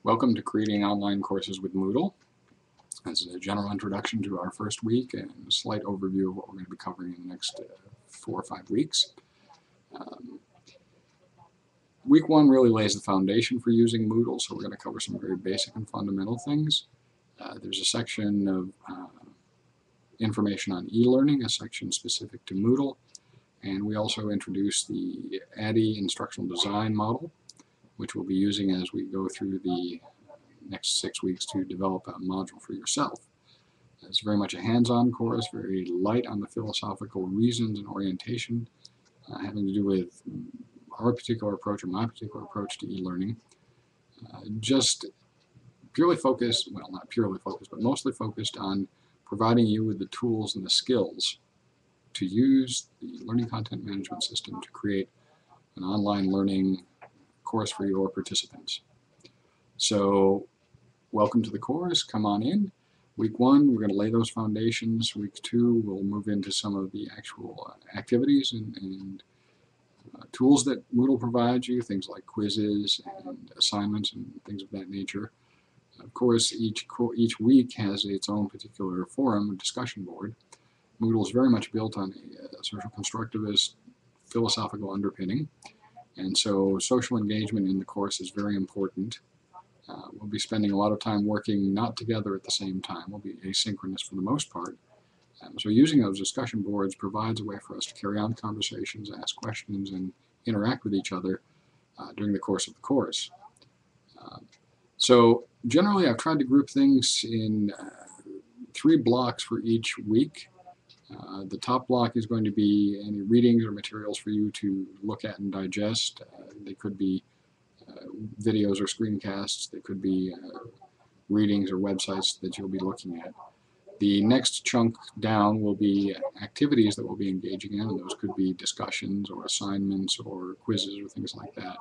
Welcome to creating online courses with Moodle. This is a general introduction to our first week and a slight overview of what we're going to be covering in the next 4 or 5 weeks. Week 1 really lays the foundation for using Moodle, so we're going to cover some very basic and fundamental things. There's a section of information on e-learning, a section specific to Moodle, and we also introduce the ADDIE instructional design model, which we'll be using as we go through the next 6 weeks to develop a module for yourself. It's very much a hands-on course, very light on the philosophical reasons and orientation, having to do with our particular approach or my particular approach to e-learning. Just purely focused, well, not purely focused, but mostly focused on providing you with the tools and the skills to use the learning content management system to create an online learning course for your participants. So welcome to the course, come on in. Week 1, we're going to lay those foundations. Week 2, we'll move into some of the actual activities and tools that Moodle provides you, things like quizzes and assignments and things of that nature. Of course, each week has its own particular forum or discussion board. Moodle is very much built on a social constructivist philosophical underpinning. And so social engagement in the course is very important. We'll be spending a lot of time working not together at the same time. We'll be asynchronous for the most part. So using those discussion boards provides a way for us to carry on conversations, ask questions, and interact with each other during the course of the course. So generally I've tried to group things in 3 blocks for each week. The top block is going to be any readings or materials for you to look at and digest. They could be videos or screencasts. They could be readings or websites that you'll be looking at. The next chunk down will be activities that we'll be engaging in, and those could be discussions or assignments or quizzes or things like that.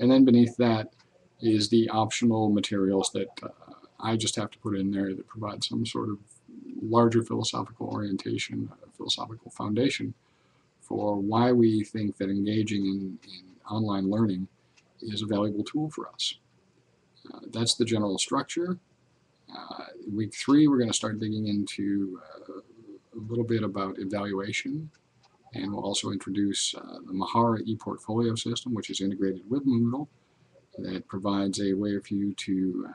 And then beneath that is the optional materials that I just have to put in there that provide some sort of larger philosophical orientation, philosophical foundation for why we think that engaging in online learning is a valuable tool for us. That's the general structure. Week 3, we're going to start digging into a little bit about evaluation, and we'll also introduce the Mahara e-portfolio system, which is integrated with Moodle, that provides a way for you to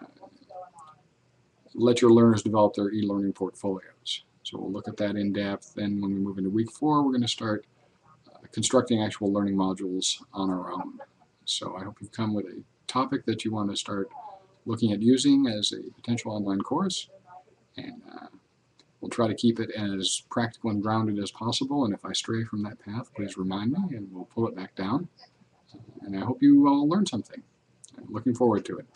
let your learners develop their e-learning portfolios. So we'll look at that in depth. Then when we move into week 4, we're going to start constructing actual learning modules on our own. So I hope you've come with a topic that you want to start looking at using as a potential online course, and we'll try to keep it as practical and grounded as possible, and if I stray from that path, please remind me and we'll pull it back down. And I hope you all learned something. I'm looking forward to it.